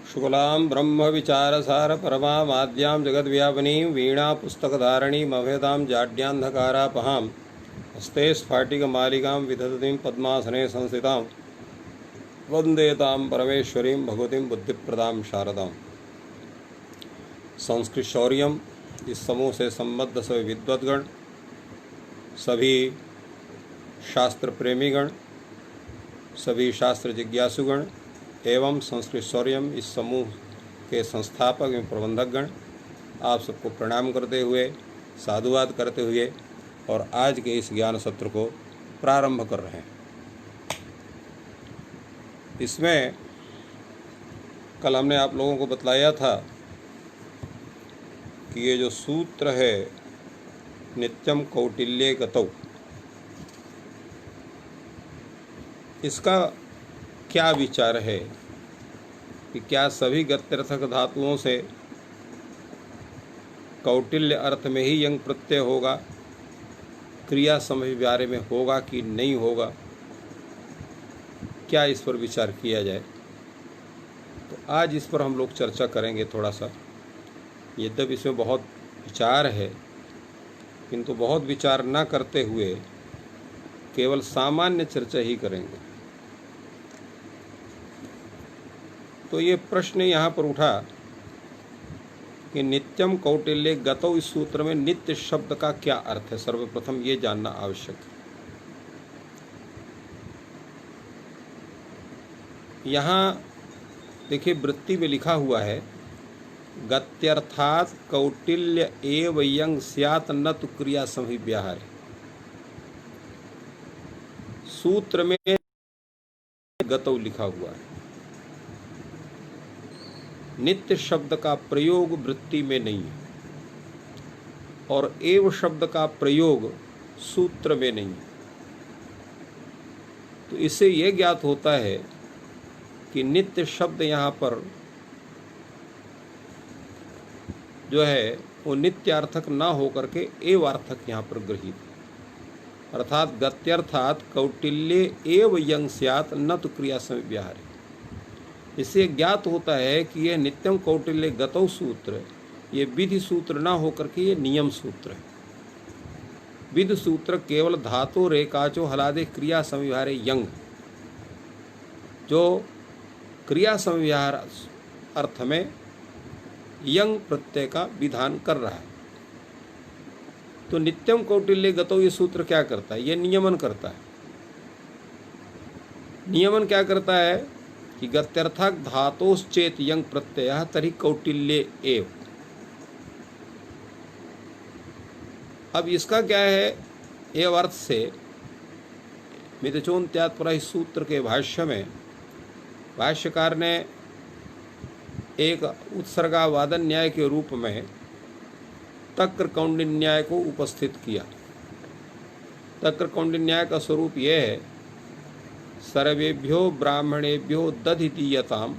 शुक्लां ब्रह्मविचारसार परमामाद्यां जगद्व्यापिनीं वीणापुस्तकधारिणीमभयतां जाड्यान्धकारापहां हस्ते स्फाटिकमालिकां विदधतीं पद्मासने संस्थितां वन्दे तां परमेश्वरीं भगवतीं बुद्धिप्रदां शारदां। संस्कृत शौर्यम इस समूह से संबद्ध सभी विद्वद्गण, सभी शास्त्र प्रेमीगण, सभी शास्त्र जिज्ञासुगण एवं संस्कृत शौर्यम इस समूह के संस्थापक एवं प्रबंधकगण, आप सबको प्रणाम करते हुए, साधुवाद करते हुए और आज के इस ज्ञान सत्र को प्रारंभ कर रहे हैं। इसमें कल हमने आप लोगों को बतलाया था कि ये जो सूत्र है नित्यम कौटिल्ये गतौ, इसका क्या विचार है कि क्या सभी गत्यर्थक धातुओं से कौटिल्य अर्थ में ही यंग प्रत्यय होगा, क्रिया समव्यारे में होगा कि नहीं होगा, क्या इस पर विचार किया जाए। तो आज इस पर हम लोग चर्चा करेंगे थोड़ा सा। यद्यपि इसमें बहुत विचार है, किंतु बहुत विचार न करते हुए केवल सामान्य चर्चा ही करेंगे। तो ये प्रश्न यहाँ पर उठा कि नित्यम कौटिल्ये गतौ, इस सूत्र में नित्य शब्द का क्या अर्थ है। सर्वप्रथम ये जानना आवश्यक है। यहाँ देखिए वृत्ति में लिखा हुआ है गत्यर्थात् कौटिल्य एव यंग स्यात् न तु क्रिया समभिव्याहारे। सूत्र में गतौ लिखा हुआ है, नित्य शब्द का प्रयोग वृत्ति में नहीं है और एव शब्द का प्रयोग सूत्र में नहीं है। तो इससे यह ज्ञात होता है कि नित्य शब्द यहाँ पर जो है वो नित्यार्थक ना होकर के एवार्थक यहाँ पर गृहीत है। अर्थात गत्यर्थात् कौटिल्ये एव यंग स्यात् न तु क्रिया समव्याहारे। इससे ज्ञात होता है कि यह नित्यम कौटिल्य गतौ सूत्र ये विधि सूत्र ना होकर के ये नियम सूत्र है। विधि सूत्र केवल धातु रेकाचो हलादे क्रिया समव्याहारे यंग, जो क्रिया समव्याहार अर्थ में यंग प्रत्यय का विधान कर रहा है। तो नित्यम कौटिल्य गतौ ये सूत्र क्या करता है? ये नियमन करता है। नियमन क्या करता है कि गत्यर्थक धातोश्चेत यंग प्रत्यय तरी कौटिल्ये एव। अब इसका क्या है? एव अर्थ से मितचोन्त्यात्परा इस सूत्र के भाष्य में भाष्यकार ने एक उत्सर्गावादन न्याय के रूप में तक्र कौंडिन्य न्याय को उपस्थित किया। तक्र कौंडिन्य न्याय का स्वरूप यह है सर्वेभ्यो ब्राह्मणेभ्यो दधितीयताम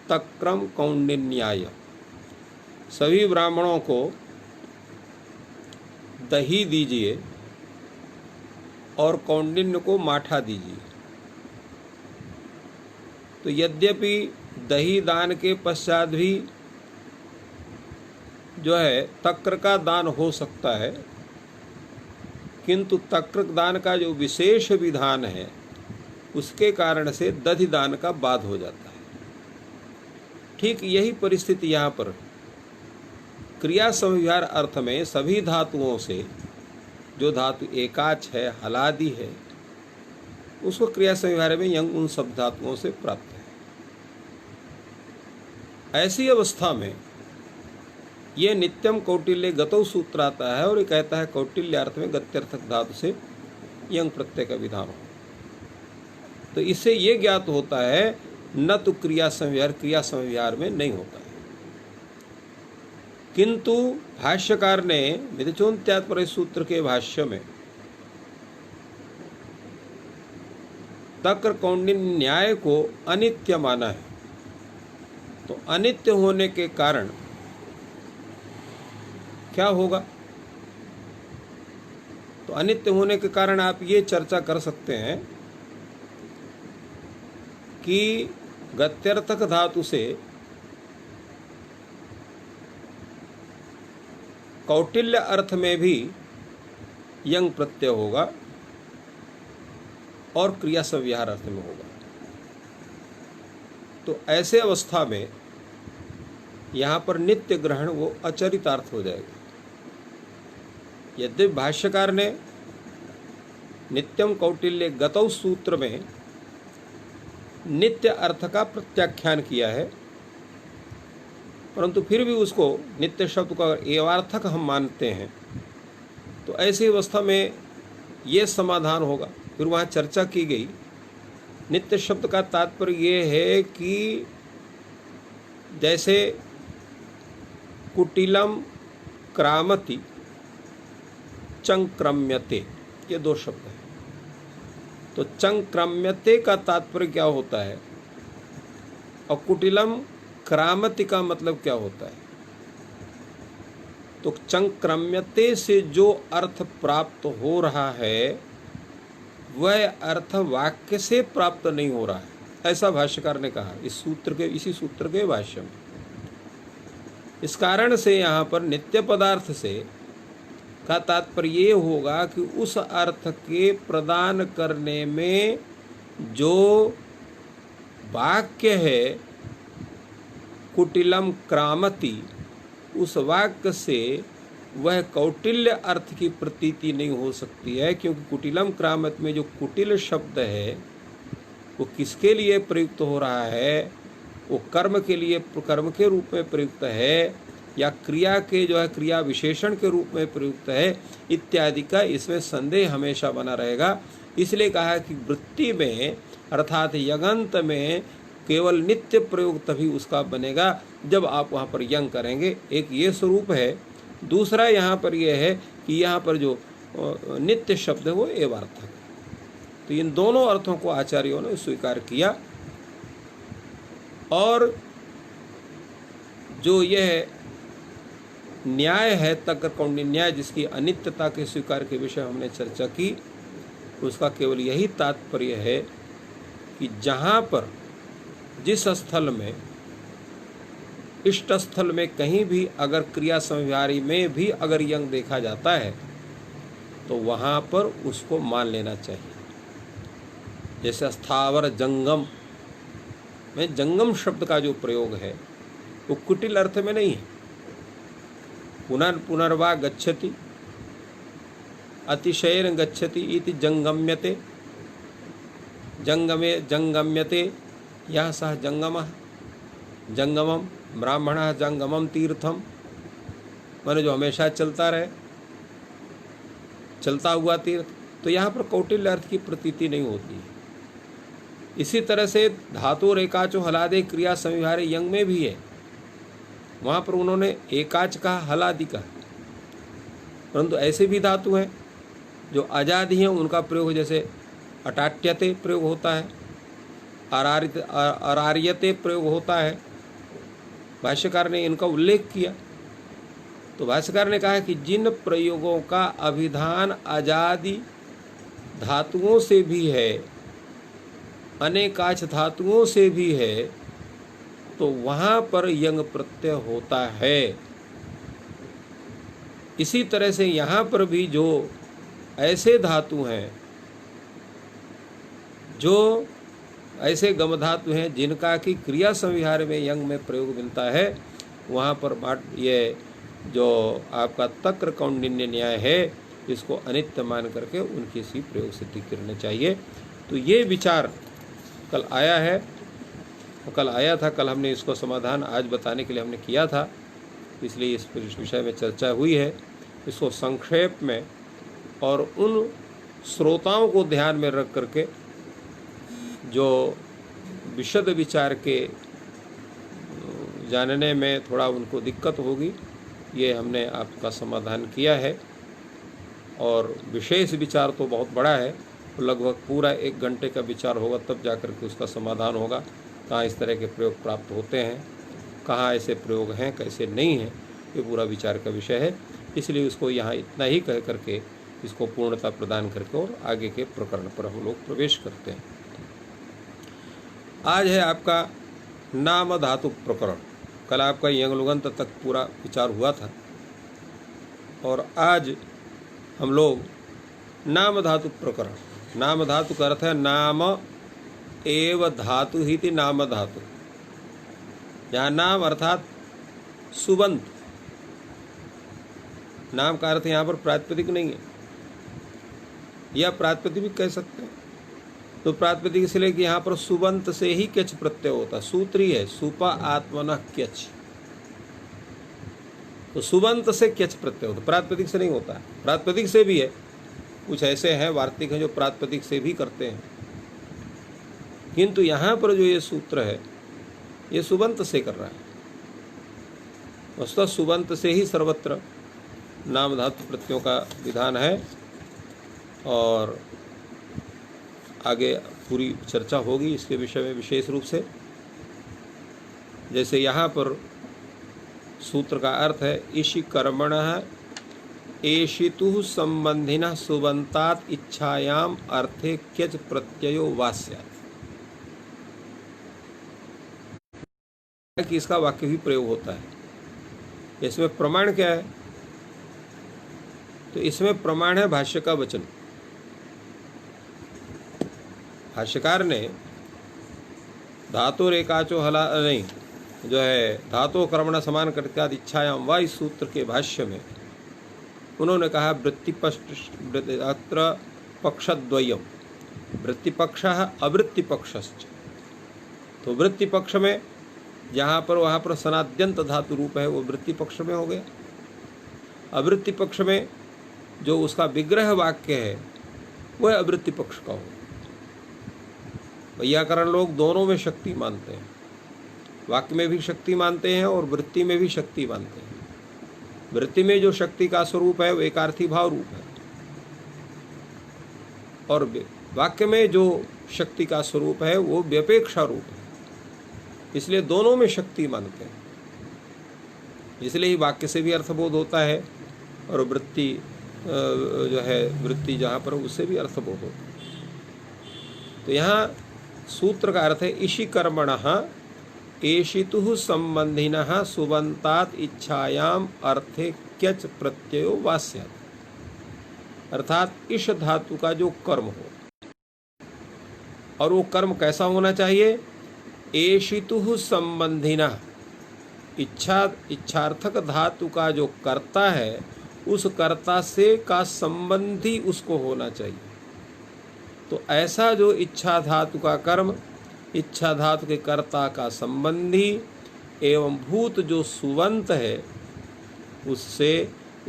तक्रम कौंडिन्याय। सभी ब्राह्मणों को दही दीजिए और कौंडिन्य को माठा दीजिए। तो यद्यपि दही दान के पश्चात भी जो है तक्र का दान हो सकता है, किंतु तक्र दान का जो विशेष विधान है उसके कारण से दधि दान का बाद हो जाता है। ठीक यही परिस्थिति यहाँ पर क्रिया समव्याहार अर्थ में सभी धातुओं से जो धातु एकाच है, हलादि है, उसको क्रिया समव्याहार में यंग उन सब धातुओं से प्राप्त है। ऐसी अवस्था में ये नित्यम कौटिल्य गतौ सूत्र आता है और ये कहता है कौटिल्य अर्थ में गत्यर्थक धातु से यंग प्रत्यय का विधान हो। तो इससे ये ज्ञात होता है न तो क्रिया समव्याहार, क्रिया समव्याहार में नहीं होता है। किंतु भाष्यकार ने मितचोन्त्यात्पर सूत्र के भाष्य में तक्र कौंडिन्य न्याय को अनित्य माना है। तो अनित्य होने के कारण क्या होगा? तो अनित्य होने के कारण आप ये चर्चा कर सकते हैं कि गत्यर्थक धातु से कौटिल्य अर्थ में भी यंग प्रत्यय होगा और क्रिया संव्यवहार अर्थ में होगा। तो ऐसे अवस्था में यहाँ पर नित्य ग्रहण वो अचरितार्थ हो जाएगा। यद्यपि भाष्यकार ने नित्यम कौटिल्य गतौ सूत्र में नित्य अर्थ का प्रत्याख्यान किया है, परंतु फिर भी उसको नित्य शब्द का एवार्थक हम मानते हैं। तो ऐसी अवस्था में ये समाधान होगा। फिर वहाँ चर्चा की गई, नित्य शब्द का तात्पर्य ये है कि जैसे कुटिलम क्रामति चंक्रम्यते, ये दो शब्द हैं। तो चंक्रम्यते का तात्पर्य क्या होता है और कुटिलम क्रामति का मतलब क्या होता है? तो चंक्रम्यते से जो अर्थ प्राप्त हो रहा है वह अर्थ वाक्य से प्राप्त नहीं हो रहा है, ऐसा भाष्यकार ने कहा इसी सूत्र के भाष्य में। इस कारण से यहाँ पर नित्य पदार्थ से का तात्पर्य ये होगा कि उस अर्थ के प्रदान करने में जो वाक्य है कुटिलम क्रामति, उस वाक्य से वह कौटिल्य अर्थ की प्रतीति नहीं हो सकती है, क्योंकि कुटिलम क्रामत में जो कुटिल शब्द है वो किसके लिए प्रयुक्त हो रहा है? वो कर्म के लिए, कर्म के रूप में प्रयुक्त है या क्रिया के जो है क्रिया विशेषण के रूप में प्रयुक्त है इत्यादि का इसमें संदेह हमेशा बना रहेगा। इसलिए कहा कि वृत्ति में अर्थात यगंत में केवल नित्य प्रयोग तभी उसका बनेगा जब आप वहाँ पर यंग करेंगे। एक ये स्वरूप है। दूसरा यहाँ पर यह है कि यहाँ पर जो नित्य शब्द है वो एवार्थक है। तो इन दोनों अर्थों को आचार्यों ने स्वीकार किया। और जो यह न्याय है तर्क कौंडिन्य न्याय, जिसकी अनित्यता के स्वीकार के विषय हमने चर्चा की, उसका केवल यही तात्पर्य है कि जहाँ पर जिस स्थल में इष्ट स्थल में कहीं भी अगर क्रिया संव्यवहारी में भी अगर यंग देखा जाता है तो वहाँ पर उसको मान लेना चाहिए। जैसे स्थावर जंगम में जंगम शब्द का जो प्रयोग है वो कुटिल अर्थ में नहीं है। पुनर्वा गच्छति अतिशयेन गच्छति इति जंगम्यते, जंगमे जंगम्यते यह सह जंगमः जंगमम ब्राह्मणः जंगमम तीर्थम, माने जो हमेशा चलता रहे, चलता हुआ तीर्थ। तो यहाँ पर कौटिल्य अर्थ की प्रतीति नहीं होती है। इसी तरह से धातु और एकाचो हलादे क्रिया संव्यवहारे यंग में भी है, वहाँ पर उन्होंने एकाच कहा, हलादि कहा। परंतु ऐसे भी धातु हैं जो आजादी हैं, उनका प्रयोग जैसे अटाट्यते प्रयोग होता है, अरार्यते प्रयोग होता है। भाष्यकार ने इनका उल्लेख किया। तो भाष्यकार ने कहा कि जिन प्रयोगों का अभिधान आजादी धातुओं से भी है, अनेकाच धातुओं से भी है, तो वहाँ पर यंग प्रत्यय होता है। इसी तरह से यहाँ पर भी जो ऐसे धातु हैं, जो ऐसे गम धातु हैं जिनका कि क्रिया संविहार में यंग में प्रयोग मिलता है, वहाँ पर ये जो आपका तक्र कौंडिन्य न्याय है इसको अनित्य मान करके उनकी सी प्रयोग सिद्धि करने चाहिए। तो ये विचार कल आया है, कल आया था, कल हमने इसको समाधान आज बताने के लिए हमने किया था, इसलिए इस विषय में चर्चा हुई है। इसको संक्षेप में और उन श्रोताओं को ध्यान में रख करके जो विशद विचार के जानने में थोड़ा उनको दिक्कत होगी, ये हमने आपका समाधान किया है। और विशेष विचार तो बहुत बड़ा है, लगभग पूरा 1 घंटे का विचार होगा, तब जाकर के उसका समाधान होगा। कहाँ इस तरह के प्रयोग प्राप्त होते हैं, कहाँ ऐसे प्रयोग हैं, कैसे नहीं हैं, ये पूरा विचार का विषय है। इसलिए उसको यहाँ इतना ही कह करके इसको पूर्णता प्रदान करके और आगे के प्रकरण पर हम लोग प्रवेश करते हैं। आज है आपका नाम धातु प्रकरण, कल आपका यंग लुगंत तक पूरा विचार हुआ था और आज हम लोग नाम धातु प्रकरण, नाम धातु का अर्थ है नाम एव धातु ही थी नाम धातु। यहाँ नाम अर्थात सुबंत, नाम का अर्थ यहाँ पर प्रातिपदिक नहीं है, या प्रातिपदिक भी कह सकते हैं। तो प्रातिपदिक इसलिए कि यहाँ पर सुबंत से ही क्यच प्रत्यय होता, सूत्री है सुपा आत्मना क्यच, तो सुबंत से क्यच प्रत्यय होता, प्रातिपदिक से नहीं होता। प्रातिपदिक से भी है, कुछ ऐसे हैं वार्तिक हैं जो प्रातिपदिक से भी करते हैं, किंतु यहाँ पर जो ये सूत्र है ये सुबंत से कर रहा है। वस्तुतः सुबंत से ही सर्वत्र नाम धातु प्रत्ययों का विधान है और आगे पूरी चर्चा होगी इसके विषय में विशेष रूप से। जैसे यहाँ पर सूत्र का अर्थ है इषि कर्मणः एषितुः संबंधिनः सुबंतात् इच्छायाम अर्थे क्यच प्रत्ययो वा स्यात्, कि इसका वाक्य भी प्रयोग होता है। इसमें प्रमाण क्या है? तो इसमें प्रमाण है भाष्य का वचन। भाष्यकार ने धातु रेखाचो हला नहीं जो है धातु कर्मण समान करके आदि इच्छायाम वा, इस सूत्र के भाष्य में उन्होंने कहा अत्र पक्षद्वयम, वृत्तिपक्षः अवृत्तिपक्षश्च। तो वृत्ति पक्ष में जहाँ पर वहाँ पर सनाद्यंत धातु रूप है वो वृत्ति पक्ष में हो गया। अवृत्ति पक्ष में जो उसका विग्रह वाक्य है वह अवृत्ति पक्ष का हो। वैयाकरण लोग दोनों में शक्ति मानते हैं, वाक्य में भी शक्ति मानते हैं और वृत्ति में भी शक्ति मानते हैं। वृत्ति में जो शक्ति का स्वरूप है वो एकार्थी भाव रूप है और वाक्य में जो शक्ति का स्वरूप है वो व्यपेक्षा रूप है, इसलिए दोनों में शक्ति मानते हैं। इसलिए ही वाक्य से भी अर्थबोध होता है और वृत्ति जो है वृत्ति जहाँ पर उससे भी अर्थबोध होता है। तो यहाँ सूत्र का अर्थ है इषि कर्मणः एषितुः संबंधिनः सुबंतात् इच्छायाम अर्थे क्यच प्रत्ययो वा स्यात्, अर्थात इष धातु का जो कर्म हो, और वो कर्म कैसा होना चाहिए? एषितुः संबंधिनः, इच्छार्थक धातु का जो कर्ता है उस कर्ता से का संबंधी उसको होना चाहिए। तो ऐसा जो इच्छा धातु का कर्म, इच्छा धातु के कर्ता का संबंधी एवं भूत जो सुबंत है उससे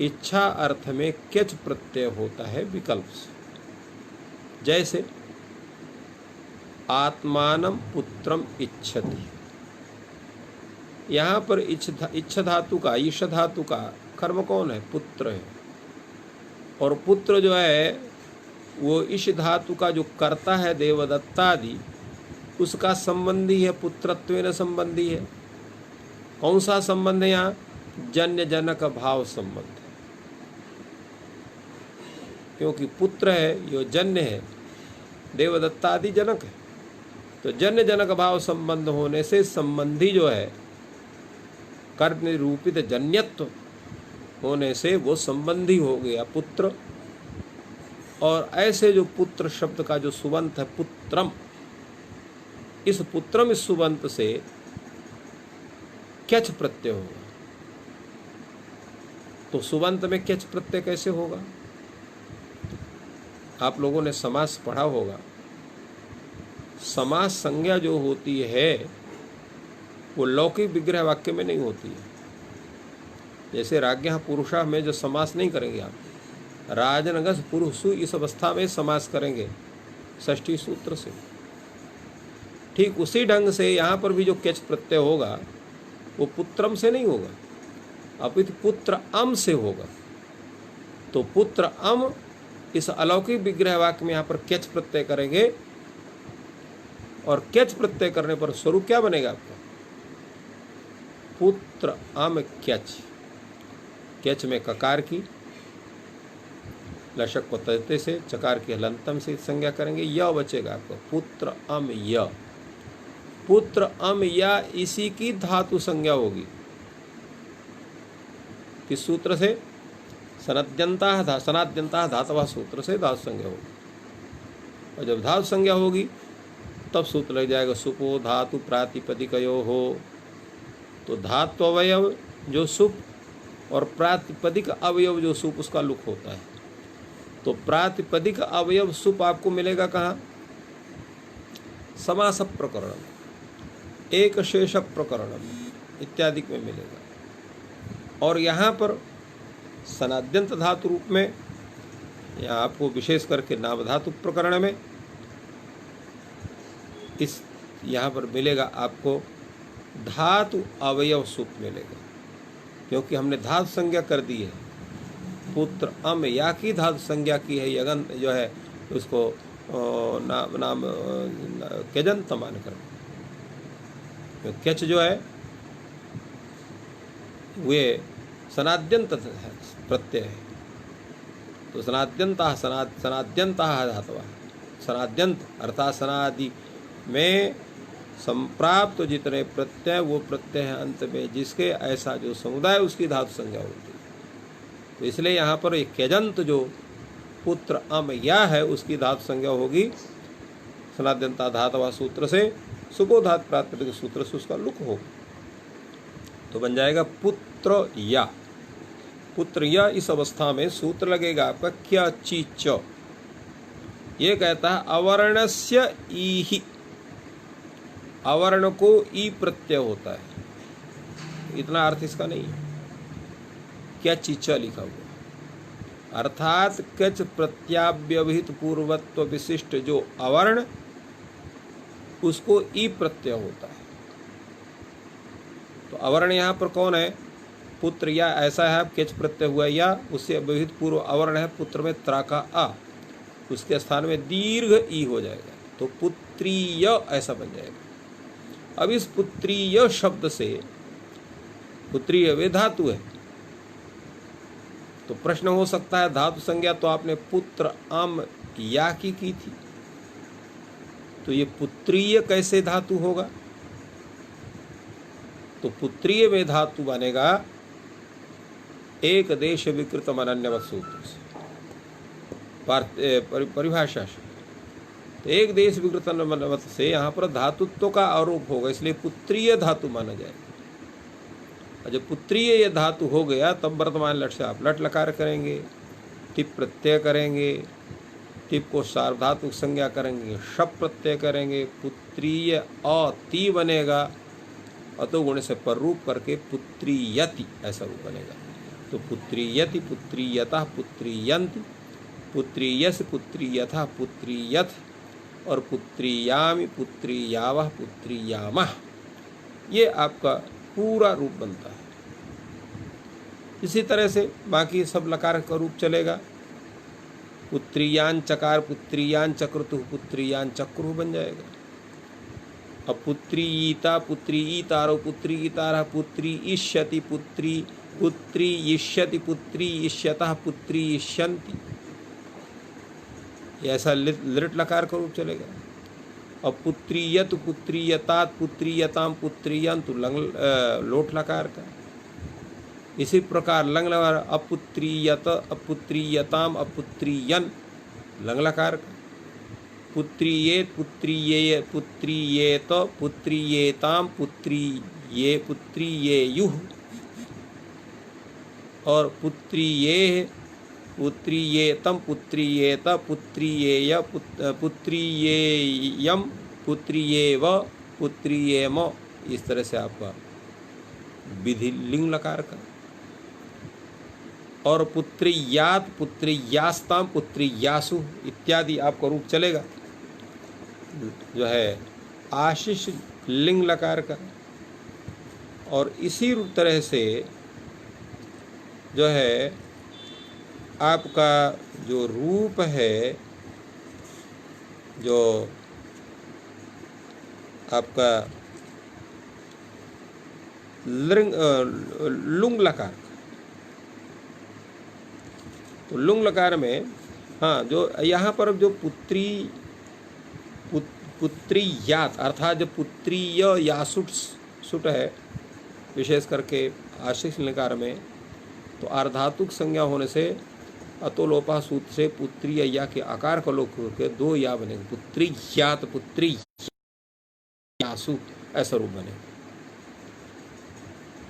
इच्छा अर्थ में क्यच प्रत्यय होता है विकल्प से। जैसे आत्मानं पुत्रम इच्छति, यहाँ पर इच्छ धातु का ईश धातु का कर्म कौन है? पुत्र है। और पुत्र जो है वो इश धातु का जो कर्ता है देवदत्तादि उसका संबंधी है, पुत्रत्वेन संबंधी है। कौन सा संबंध है यहाँ? जन्य जनक भाव संबंध, क्योंकि पुत्र है यो जन्य है, देवदत्तादि जनक है। तो जन्य जनक भाव संबंध होने से संबंधी जो है कर्म निरूपित जन्यत्व होने से वो संबंधी हो गया पुत्र। और ऐसे जो पुत्र शब्द का जो सुबंत है पुत्रम, इस पुत्रम इस सुबंत से क्यच प्रत्यय होगा। तो सुबंत में क्यच प्रत्यय कैसे होगा? आप लोगों ने समास पढ़ा होगा। समास संज्ञा जो होती है वो लौकिक विग्रह वाक्य में नहीं होती है। जैसे राज्ञः पुरुषः में जो समास नहीं करेंगे आप, राजनगस पुरुषु इस अवस्था में समास करेंगे षष्ठी सूत्र से। ठीक उसी ढंग से यहाँ पर भी जो क्यच प्रत्यय होगा वो पुत्रम से नहीं होगा, अपितु पुत्र अम से होगा। तो पुत्र अम इस अलौकिक विग्रह वाक्य में यहाँ पर क्यच प्रत्यय करेंगे और क्यच प्रत्यय करने पर स्वरूप क्या बनेगा आपका? पुत्र अम क्यच। क्यच में ककार की लशक को तजते से, चकार की हलंतम से संज्ञा करेंगे, य बचेगा आपका पुत्र अम य। पुत्र अम या इसी की धातु संज्ञा होगी। किस सूत्र से? सनाद्यंता धातवा सूत्र से धातु संज्ञा होगी। और जब धातु संज्ञा होगी तब सूत्र लग जाएगा सुपो धातु प्रातिपदिकयो हो। तो धातु अवयव जो सुप और प्रातिपदिक अवयव जो सुप, उसका लुक होता है। तो प्रातिपदिक अवयव सुप आपको मिलेगा कहाँ? समास प्रकरण, एक शेष प्रकरण इत्यादि में मिलेगा। और यहाँ पर सनाद्यंत धातु रूप में, यहाँ आपको विशेष करके नाम धातु प्रकरण में इस यहाँ पर मिलेगा आपको धातु अवयव सुप मिलेगा, क्योंकि हमने धातु संज्ञा कर दी है। पुत्र अम या की धातु संज्ञा की है, यगन जो है उसको नाम क्यजंत मान कर। क्यच जो है वे सनाद्यंत प्रत्यय है। तो सनाद्यंता धातवा, सनाद्यंत अर्थात सनादि में संप्राप्त जितने प्रत्यय, वो प्रत्यय है अंत में जिसके ऐसा जो समुदाय, उसकी धातु संज्ञा होती है। तो इसलिए यहाँ पर एक क्यजंत जो पुत्र अम या है, उसकी धातु संज्ञा होगी सनाद्यंता धातवा सूत्र से, सुपो धातु प्रातिपदिक सूत्र से उसका लुक होगा। तो बन जाएगा पुत्र या। पुत्र या इस अवस्था में सूत्र लगेगा आपका क्या चीच। ये कहता है अवर्णस्य ई, अवर्ण को ई प्रत्यय होता है। इतना अर्थ इसका नहीं है। क्या चीचा लिखा हुआ, अर्थात कच प्रत्याव्यवहित पूर्वत्व विशिष्ट जो अवर्ण, उसको ई प्रत्यय होता है। तो अवर्ण यहाँ पर कौन है? पुत्र या ऐसा है, केच प्रत्यय हुआ या, उससे अव्यवहित पूर्व अवर्ण है पुत्र में त्रा का आ, उसके स्थान में दीर्घ ई हो जाएगा। तो पुत्रीय ऐसा बन जाएगा। अब इस पुत्रीय शब्द से, पुत्रीय वे धातु है, तो प्रश्न हो सकता है धातु संज्ञा तो आपने पुत्र अम या की थी, तो ये पुत्रीय कैसे धातु होगा? तो पुत्रीय वे धातु बनेगा एक देश विकृत अनन्यवत सूत्र से, परिभाषा से। तो एक देश विकृत अनन्यवत से यहाँ पर धातुत्व का आरोप होगा, इसलिए पुत्रीय धातु माना जाएगा। और जब पुत्रीय ये धातु हो गया तब वर्तमान लट से आप लट लकार करेंगे, टिप प्रत्यय करेंगे, टिप को सार्वधातुक संज्ञा करेंगे, शप प्रत्यय करेंगे, पुत्रीय अति बनेगा, अतो गुण से पर रूप करके पुत्रीयति ऐसा रूप बनेगा। तो पुत्रीयति, पुत्रीयता, पुत्रीयंति, पुत्रीयस, पुत्रीयथा, पुत्रीयथ और पुत्रीयामि, पुत्रीयावः, पुत्रीयामः, ये आपका पूरा रूप बनता है। इसी तरह से बाकी सब लकार का रूप चलेगा। पुत्रीयान चकार, पुत्रीयान चक्रतुः, पुत्रीयान चक्रुः बन जाएगा। अब पुत्रीयिता, पुत्रीयितारो, पुत्रीयितारः, पुत्रीयिष्यति, पुत्रीयिष्यति, पुत्रीयिष्यतः, पुत्रीयिष्यन्ति, ऐसा लिट लकार का रूप चलेगा। अब पुत्रीयत, पुत्रीयतात, पुत्रीयताम, पुत्रीयंतु लोट लकार का। इसी प्रकार लंग लकार अपुत्रीयत, अपुत्रीयताम, अपुत्रीयन लंग लकार का। पुत्रीयेत, पुत्रीये, पुत्रीयेत, पुत्रीयेताम, पुत्रीयेयुः और पुत्रीये, पुत्रीयेतम, पुत्रीयेत, पुत्रीयेय, पुत्रीयेयम, पुत्रीयेव, पुत्रीयेम, इस तरह से आपका विधि लिंग लकार का। और पुत्रीयात, पुत्रीयास्ताम, पुत्रीयासु इत्यादि आपका रूप चलेगा, जो है आशीष लिंग लकार का। और इसी तरह से जो है आपका जो रूप है, जो आपका लुंग लकार, तो लुंग लकार में हाँ, जो यहाँ पर जो पुत्री यात अर्थात जो पुत्रीय यासुट सुट है विशेष करके आशिष लकार में, तो अर्धातुक संज्ञा होने से अतोलोपा सूत्र से पुत्री या के आकार का लोप करके दो या बनेगा, पुत्री यात पुत्री यासु ऐसा रूप बनेगा।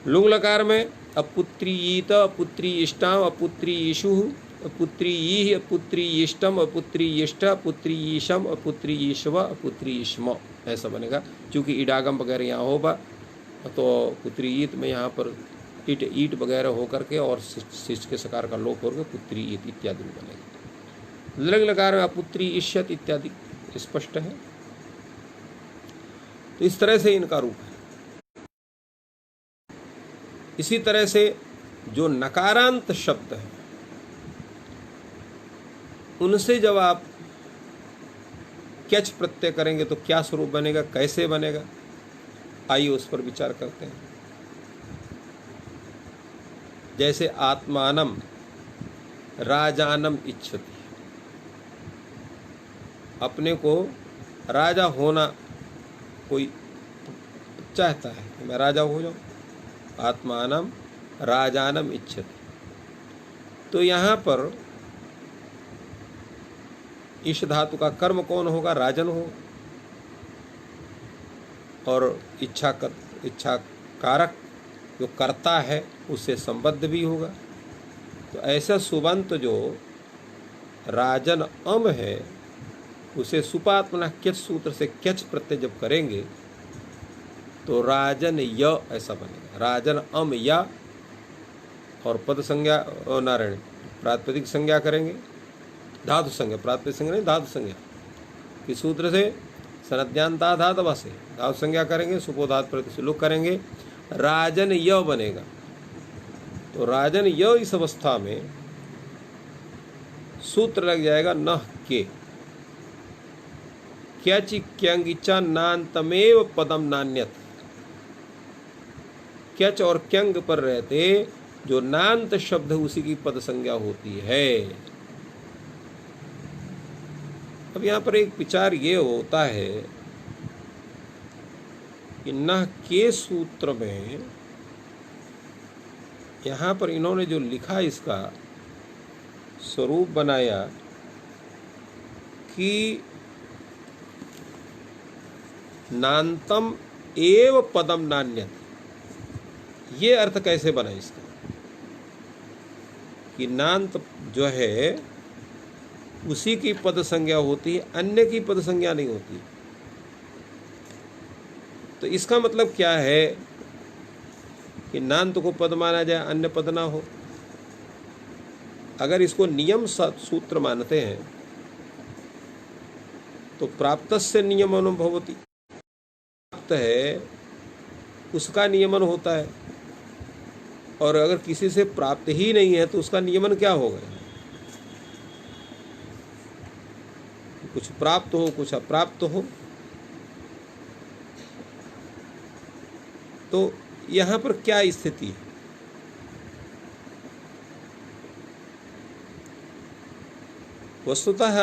लुंग लकार में अपुत्रीयीत अपुत्री इष्टाम अपुत्री ईशु अपुत्री ईह अपुत्री इष्टम अपुत्री इष्ट अपुत्री ईशम अपुत्री ईश्व अपुत्री ईश्म ऐसा बनेगा। चूँकि ईडागम वगैरह यहाँ होगा तो पुत्री ईत में यहाँ पर ईट ईट वगैरह होकर के और शिष्ट के सकार का लोप होकर पुत्री ईत इत्यादि बनेगा। लग लकार में अपुत्री ईष्यत इत्यादि स्पष्ट है। तो इस तरह से इनका रूप है। इसी तरह से जो नकारांत शब्द है उनसे जब आप क्यच प्रत्यय करेंगे तो क्या स्वरूप बनेगा, कैसे बनेगा, आइए उस पर विचार करते हैं। जैसे आत्मानम राजानम इच्छति, अपने को राजा होना कोई चाहता है कि मैं राजा हो जाऊं, आत्मानम राजानम इच्छति। तो यहाँ पर ईश धातु का कर्म कौन होगा, राजन हो, और इच्छा कारक जो करता है उससे संबद्ध भी होगा। तो ऐसा सुबंत जो राजन अम है उसे सुपात्मना क्यच सूत्र से क्यच प्रत्यय जब करेंगे तो राजन य ऐसा बनेगा। राजन अम या और पद संज्ञा नारायण प्रातिपदिक संज्ञा करेंगे, धातु संज्ञा, प्रातिपदिक संज्ञा नहीं धातु संज्ञा किस सूत्र से, सनद्यांता धातव से धातु संज्ञा करेंगे, सुपोधात प्रतिलोक करेंगे, राजन य बनेगा। तो राजन य इस अवस्था में सूत्र लग जाएगा न के क्यचि क्यंगिचा नान्तमेव पदम नान्यत। क्यच और क्यंग पर रहते जो नान्त शब्द उसी की पद संज्ञा होती है। अब यहाँ पर एक विचार ये होता है कि न के सूत्र में यहाँ पर इन्होंने जो लिखा इसका स्वरूप बनाया कि नान्तम एव पदम नान्यत, ये अर्थ कैसे बना इसका कि नान्त जो है उसी की पद संज्ञा होती है, अन्य की पद संज्ञा नहीं होती। तो इसका मतलब क्या है कि नान्त को पद माना जाए, अन्य पद ना हो। अगर इसको नियम सूत्र मानते हैं तो प्राप्तस्य नियमनं भवति, प्राप्त है उसका नियमन होता है, और अगर किसी से प्राप्त ही नहीं है तो उसका नियमन क्या होगा। कुछ प्राप्त हो कुछ अप्राप्त हो। तो यहाँ पर क्या स्थिति है, वस्तुतः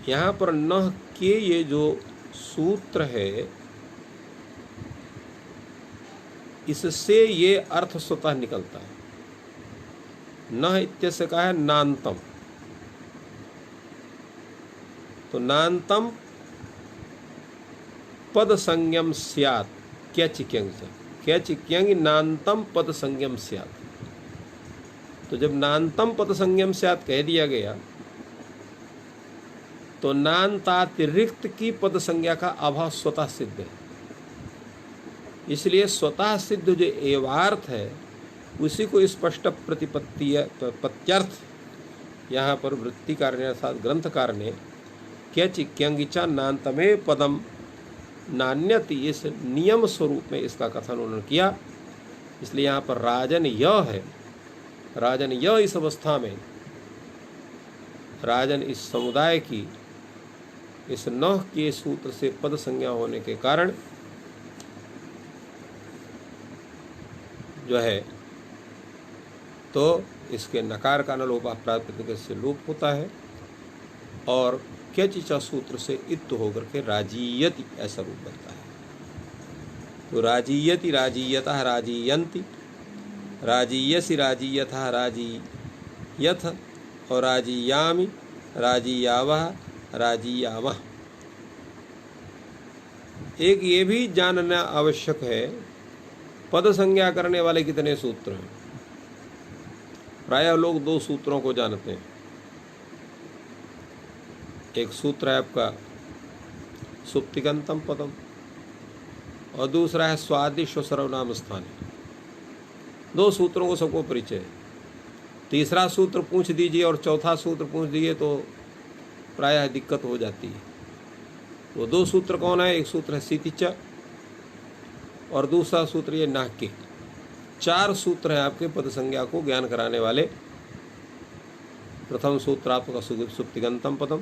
यहाँ पर न के ये जो सूत्र है इससे ये अर्थ स्वतः निकलता है। न इत्यस्य का है नान्तम, तो नान्तम पद संज्ञम स्यात् क्यच क्यंग से, क्यच क्यंग नान्तम पद संज्ञम स्यात्। तो जब नान्तम पद संज्ञम स्यात् कह दिया गया तो नान्तातिरिक्त की पद संज्ञा का अभाव स्वतः सिद्ध है। इसलिए स्वतः सिद्ध जो एवार्थ है उसी को स्पष्ट प्रतिपत्त्यर्थ यहाँ पर वृत्तिकार ने अर्थात ग्रंथकार ने क्यच क्यंगिचा नान्तमे पदम नान्यति इस नियम स्वरूप में इसका कथन उन्होंने किया। इसलिए यहाँ पर राजन य है, राजन य इस अवस्था में राजन इस समुदाय की इस नह के सूत्र से पद संज्ञा होने के कारण जो है तो इसके नकार का नलोपा प्रातिपदिक से लोप होता है, और क्यच च सूत्र से इत होकर के राजीयति ऐसा रूप बनता है। तो राजीयति राजीयतः राजीयन्ति, राजीयसि राजीयतः राजीयथ और राजीयामि राजीयावः राजीयामः। एक ये भी जानना आवश्यक है, पद संज्ञा करने वाले कितने सूत्र हैं। प्रायः लोग दो सूत्रों को जानते हैं। एक सूत्र है आपका सुप्तिगंतम पदम और दूसरा है स्वादिश्व सर्वनाम स्थाने। दो सूत्रों को सबको परिचय है। तीसरा सूत्र पूछ दीजिए और चौथा सूत्र पूछ दीजिए तो प्रायः दिक्कत हो जाती है। वो दो सूत्र कौन है? एक सूत्र है सीतिच और दूसरा सूत्र ये नाक्य। चार सूत्र है आपके पद संज्ञा को ज्ञान कराने वाले। प्रथम सूत्र आपका सुप्तिगंतम पदम,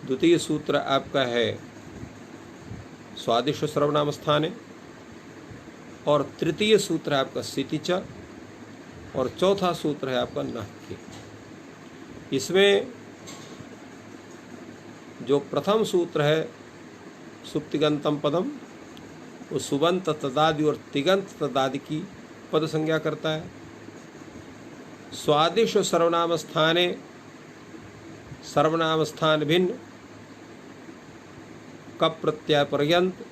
द्वितीय सूत्र आपका है स्वादिश्व सर्वनाम स्थाने और तृतीय सूत्र है आपका सीतिच और चौथा सूत्र है आपका नाक्य। इसमें जो प्रथम सूत्र है सुप्तिगंतम पदम, वो सुबंत तदादि और तिगंत तदादि की पद संज्ञा करता है। स्वादिश्व सर्वनाम स्थाने सर्वनाम स्थान भिन्न कप प्रत्यय पर्यंत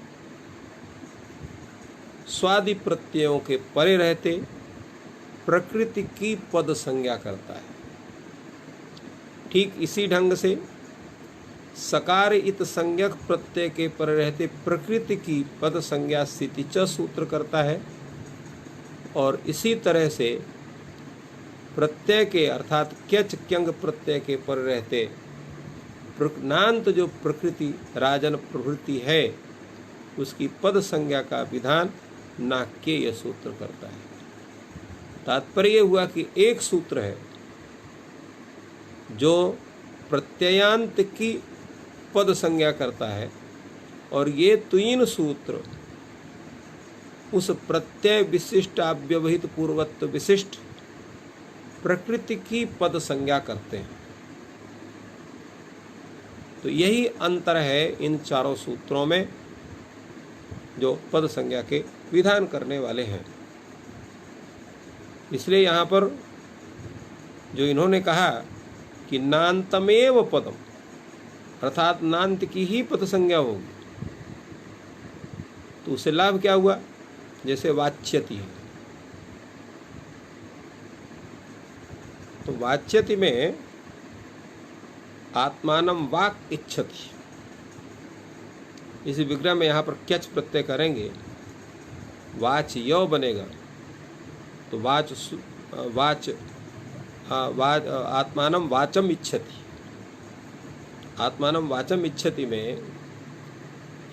स्वादि प्रत्ययों के परे रहते प्रकृति की पद संज्ञा करता है। ठीक इसी ढंग से सकार इत संज्ञक प्रत्यय के पर रहते प्रकृति की पद संज्ञा स्थिति च सूत्र करता है। और इसी तरह से प्रत्यय के अर्थात क्यच क्यंग प्रत्यय के पर रहते नान्त जो प्रकृति राजन प्रवृत्ति है उसकी पद संज्ञा का विधान नाक्य यह सूत्र करता है। तात्पर्य हुआ कि एक सूत्र है जो प्रत्ययांत की पद संज्ञा करता है और ये तीन सूत्र उस प्रत्यय विशिष्ट अव्यवहित पूर्वत्व विशिष्ट प्रकृति की पद संज्ञा करते हैं। तो यही अंतर है इन चारों सूत्रों में जो पद संज्ञा के विधान करने वाले हैं। इसलिए यहाँ पर जो इन्होंने कहा कि नान्तमेव पदम अर्थात नान्त की ही पद संज्ञा होगी, तो उससे लाभ क्या हुआ? जैसे वाच्यति है, तो वाच्यति में आत्मानम वाक इच्छति, इस विग्रह में यहाँ पर क्यच प्रत्यय करेंगे, वाच य बनेगा तो वाच आत्मानम वाचम इच्छति। आत्मानम वाचम इच्छति में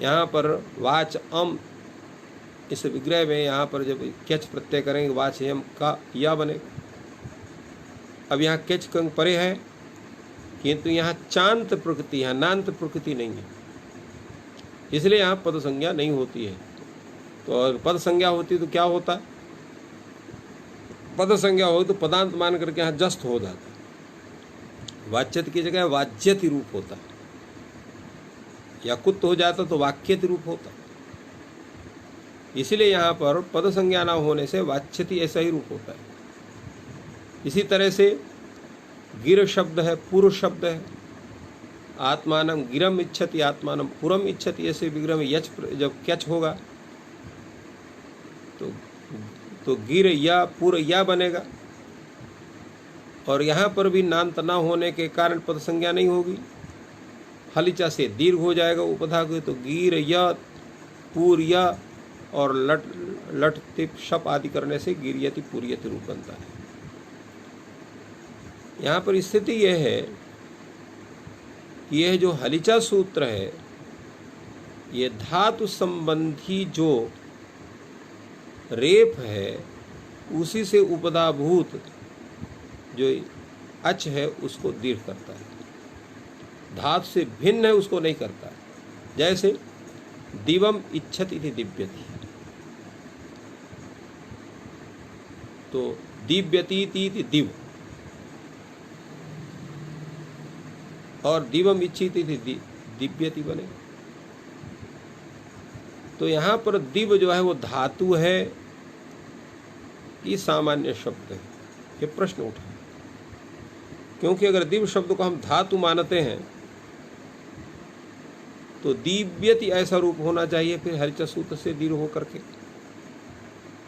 यहाँ पर वाच अम, इस विग्रह में यहाँ पर जब क्यच प्रत्यय करेंगे वाच यम का या बनेगा। अब यहाँ क्यच कंग परे है किंतु यहाँ चांत प्रकृति है, नान्त प्रकृति नहीं है, इसलिए यहाँ पद संज्ञा नहीं होती है। तो अगर पद संज्ञा होती तो क्या होता? पद संज्ञा हो तो पदांत मान करके यहाँ जस्त हो जाता, वाच्यत की जगह वाच्यति रूप होता, या कुत्त हो जाता तो वाक्यति रूप होता। इसीलिए यहाँ पर पद संज्ञा न होने से वाच्यति ऐसा ही रूप होता है। इसी तरह से गिर शब्द है, पुर शब्द है, आत्मानम गिरम इच्छति आत्मानम पुरम इच्छति, ऐसे विग्रह में यच जब क्यच होगा तो गिर या पुर या बनेगा। और यहाँ पर भी नान्त न होने के कारण पद संज्ञा नहीं होगी, हलिचा से दीर्घ हो जाएगा उपधा को, तो गिर या पूर या और लट तिप शप आदि करने से गिरियति पुरियति रूप बनता है। यहाँ पर स्थिति यह है कि यह जो हलिचा सूत्र है ये धातु संबंधी जो रेप है उसी से उपधाभूत जो अच है उसको दीर्घ करता है, धातु से भिन्न है उसको नहीं करता। जैसे दिवम इच्छति इति दिव्यति, तो दिव्यति इति दिव, और दिवम इच्छिति थी दिव्यति बने। तो यहाँ पर दिव जो है वो धातु है, ये सामान्य शब्द है। ये प्रश्न उठा, क्योंकि अगर दिव शब्द को हम धातु मानते हैं तो दिव्यति ऐसा रूप होना चाहिए फिर हरिच सूत्र से दीर्घ होकर के।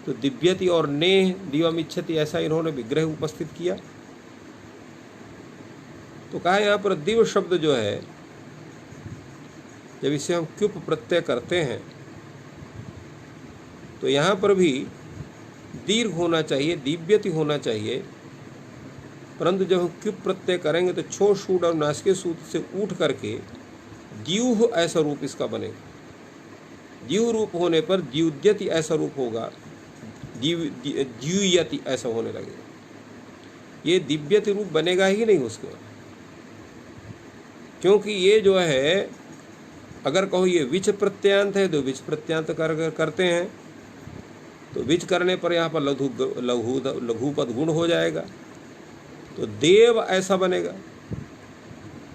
तो दिव्यति और नेह दिवम इच्छति ऐसा इन्होंने विग्रह उपस्थित किया। तो कहा यहाँ पर दिव शब्द जो है, जब इसे हम क्युप प्रत्यय करते हैं तो यहाँ पर भी दीर्घ होना चाहिए, दिव्यति होना चाहिए, परंतु जब हम क्युप प्रत्यय करेंगे तो छो शूड और नासिके सूत्र से उठ करके द्यूह ऐसा रूप इसका बनेगा। द्यूह रूप होने पर द्युद्यति ऐसा रूप होगा, द्युयति ऐसा होने लगेगा। ये दिव्यति रूप बनेगा ही नहीं उसके बाद, क्योंकि ये जो है अगर कहो ये विच प्रत्यांत है तो विच प्रत्यांत करते हैं तो विच करने पर यहाँ पर लघुपद गुण हो जाएगा, तो देव ऐसा बनेगा।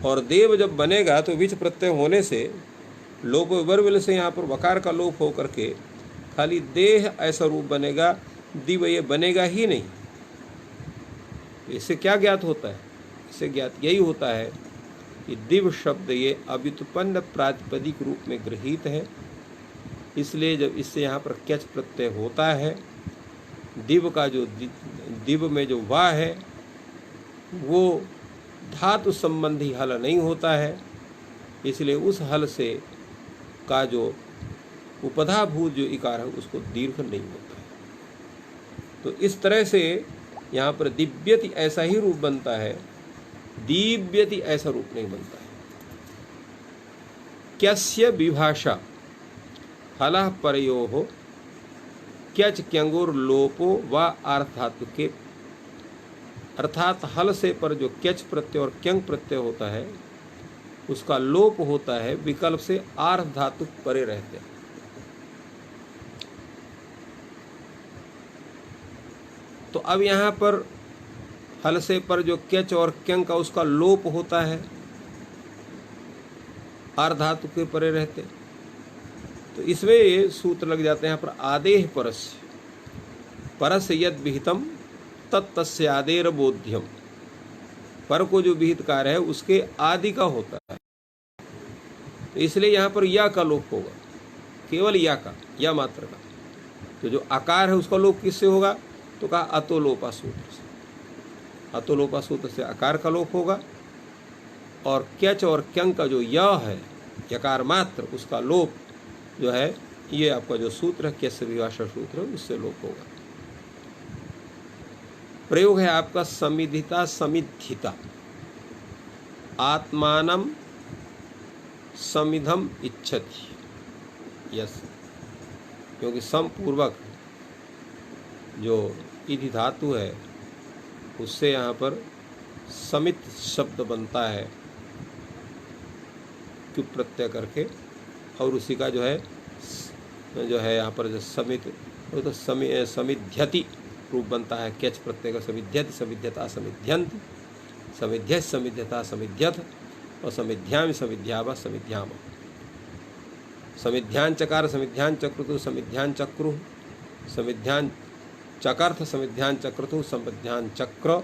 और देव जब बनेगा तो विच प्रत्यय होने से लोप वर्विल से यहाँ पर वकार का लोप हो करके खाली देह ऐसा रूप बनेगा, दिव ये बनेगा ही नहीं। इससे क्या ज्ञात होता है? इससे ज्ञात यही होता है कि दिव शब्द ये अव्युत्पन्न प्रातिपदिक रूप में गृहीत है, इसलिए जब इससे यहाँ पर क्यच प्रत्यय होता है, दिव का जो दिव में जो वा है वो धातु संबंधी हल नहीं होता है, इसलिए उस हल से का जो उपधाभूत जो इकार है उसको दीर्घ नहीं होता है। तो इस तरह से यहाँ पर दिव्यति ऐसा ही रूप बनता है, दिव्यति ऐसा रूप नहीं बनता है। क्यस्य विभाषा हलः परयोः क्यच क्यंगुर लोपो व अर्थात्व के, अर्थात हल से पर जो क्यच प्रत्यय और क्यंग प्रत्यय होता है उसका लोप होता है, विकल्प से आर्थ धातु परे रहते हैं। तो अब यहाँ पर हल से पर जो क्यच और क्यंग का उसका लोप होता है, आर्थ धातु के परे रहते, तो इसमें ये सूत्र लग जाते हैं यहाँ पर आदेह परस्य, परस्य यद विहितम तत्तस्य आदेर बोध्यम। पर को जो विहित कार्य है उसके आदि का होता है, तो इसलिए यहाँ पर या का लोप होगा, केवल या का, या मात्र का। तो जो आकार है उसका लोप किससे होगा? तो कहा अतोलोपा सूत्र से। अतोलोपा सूत्र से आकार का लोप होगा, और क्यच और क्यंग का जो य है यकार मात्र, उसका लोप जो है ये आपका जो सूत्र है क्यस्य विभाषा सूत्र है उससे लोप होगा। प्रयोग है आपका समिधिता समिधिता, आत्मानम समिधम इच्छति। यस, क्योंकि सम पूर्वक जो इधि धातु है उससे यहाँ पर समित शब्द बनता है क्युप प्रत्यय करके, और उसी का जो है यहाँ पर जो समित, वो तो समिध्यति रूप बनता है क्यच प्रत्यय का। समिध्यति समिध्यता समिध्यंत, समिध्य समिध्यता समिध्यथ, और समिध्याम समिध्याव समिध्याम। समिध्यान चकार समिध्यान चक्रतु समिध्यान चक्रु, समिध्यान चकर्थ समिध्यान चक्रतु समिध्यान चक्र,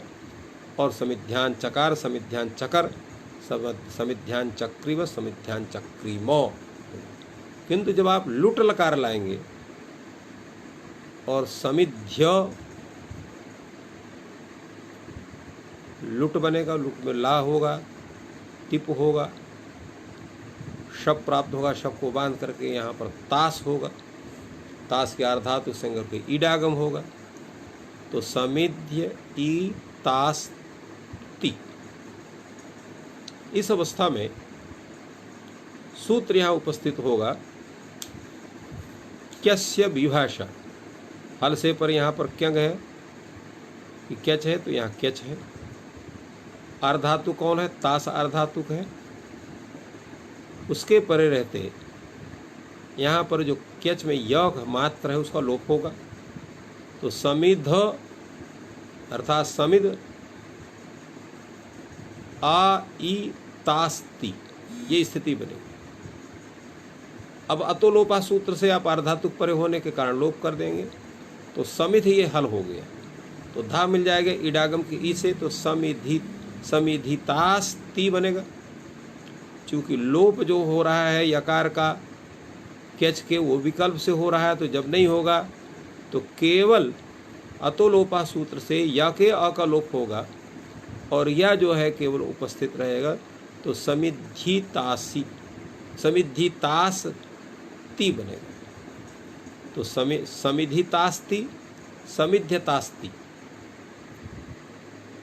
और समिध्यान चकार समिध्यान चकर, समिध्यान चक्रिव समिध्यान चक्रिमो। किंतु जब आप लुट लकार लाएंगे और समिध्य लुट बनेगा, लुट में ला होगा, टिप होगा, शब प्राप्त होगा, शब को बांध करके यहाँ पर तास होगा, तास के अर्धातु संग के ईडागम होगा, तो समिध्य ई तास ति। इस अवस्था में सूत्र यहाँ उपस्थित होगा क्यस्य विभाषा। हल से पर यहाँ पर क्यंग है कि क्यच है, तो यहाँ क्यच है। अर्धातु कौन है? तास अर्धातुक है, उसके परे रहते यहाँ पर जो क्यच में य मात्र है उसका लोप होगा, तो समिध अर्थात समिध आ ई तास्ति, ये स्थिति बनेगी। अब अतो लोपा सूत्र से आप अर्धातुक परे होने के कारण लोप कर देंगे तो समिधि ये हल हो गया, तो धा मिल जाएगा इडागम की ई से, तो समिधितास्ति बनेगा। चूंकि लोप जो हो रहा है यकार का कैच के वो विकल्प से हो रहा है, तो जब नहीं होगा तो केवल अतो लोपा सूत्र से या के अ का लोप होगा और या जो है केवल उपस्थित रहेगा, तो समिधितासी समिधितास्ति बनेगा। तो समिधितास्ति समिध्यतास्ति,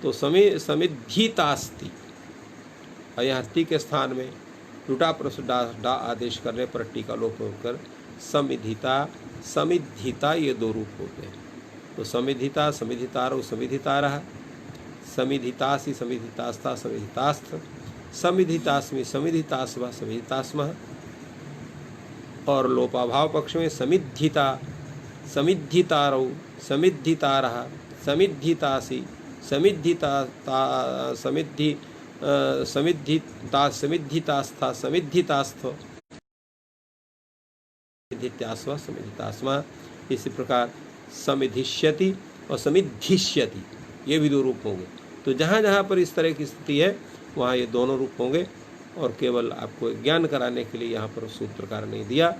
तो समिधितास्ति, और यहाँ टी के स्थान में टूटा प्रस डा आदेश करने पर टी का लोप होकर समिधिता समिधिता ये दो रूप होते हैं। तो समिधिता समिधितारो समिधितारः, समिधितासि समिधितास्था समिधितास्थ, समिधितास्मि समिधितास्व समिधितास्मः, और लोपाभाव पक्ष में समिद्धिता समिद्धितारौ समिद्धितारः समिद्धितासि समिद्धिता समिद्धितास्था समिद्धितास्थ समिद्धित्यास्व समिद्धितास्मा। इसी प्रकार समिधिष्यति और समिद्धिष्यति ये भी दो रूप होंगे। तो जहाँ जहाँ पर इस तरह की स्थिति है वहाँ ये दोनों रूप होंगे, और केवल आपको ज्ञान कराने के लिए यहाँ पर सूत्रकार नहीं दिया।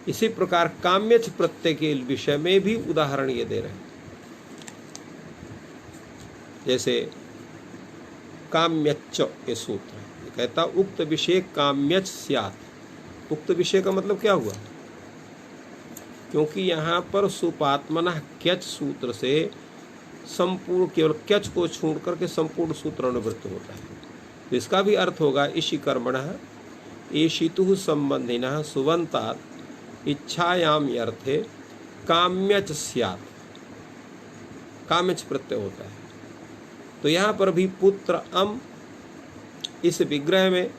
इसी प्रकार काम्यच प्रत्यय के विषय में भी उदाहरण ये दे रहे हैं। जैसे काम्यच ये सूत्र है, ये कहता उक्त विषय काम्यच स्यात्। उक्त विषय का मतलब क्या हुआ? क्योंकि यहाँ पर सुपात्मनः क्यच सूत्र से संपूर्ण केवल क्यच को छोड़ करके संपूर्ण सूत्र अनुवृत्त होता है। तो इसका भी अर्थ होगा इषि कर्मणः एषितुः संबंधिनः सुबन्तात् इच्छायाम अर्थे काम्यच स्यात्, काम्यच प्रत्यय होता है। तो यहाँ पर भी पुत्र अम इस विग्रह में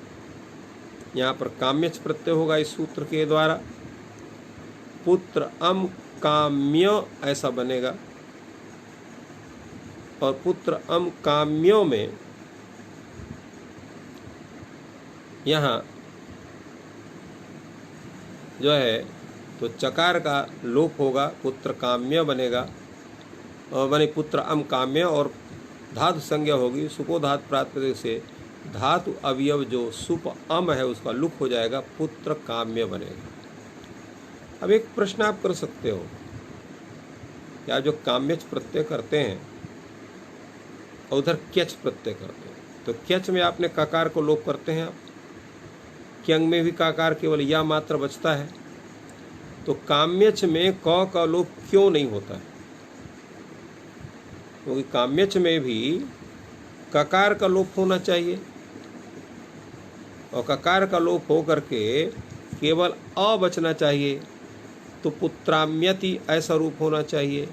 यहाँ पर काम्यच प्रत्यय होगा इस सूत्र के द्वारा। पुत्र अम काम्य ऐसा बनेगा, और पुत्र अम काम्यों में यहाँ जो है तो चकार का लोप होगा, पुत्र काम्य बनेगा, और बने पुत्र अम काम्य, और धातु संज्ञा होगी सुपो धातु प्रातिपदिक से धातु अवयव जो सुप अम है उसका लुक हो जाएगा, पुत्र काम्य बनेगा। अब एक प्रश्न आप कर सकते हो, क्या जो काम्यच प्रत्यय करते हैं और उधर क्यच प्रत्यय करते हैं, तो क्यच में आपने ककार को लोप करते हैं आप, क्यंग में भी काकार केवल या मात्र बचता है, तो काम्यच में क का लोप क्यों नहीं होता है? क्योंकि काम्यच में भी ककार का लोप होना चाहिए, और ककार का लोप हो करके केवल अ बचना चाहिए, तो पुत्राम्यति ऐसा रूप होना चाहिए।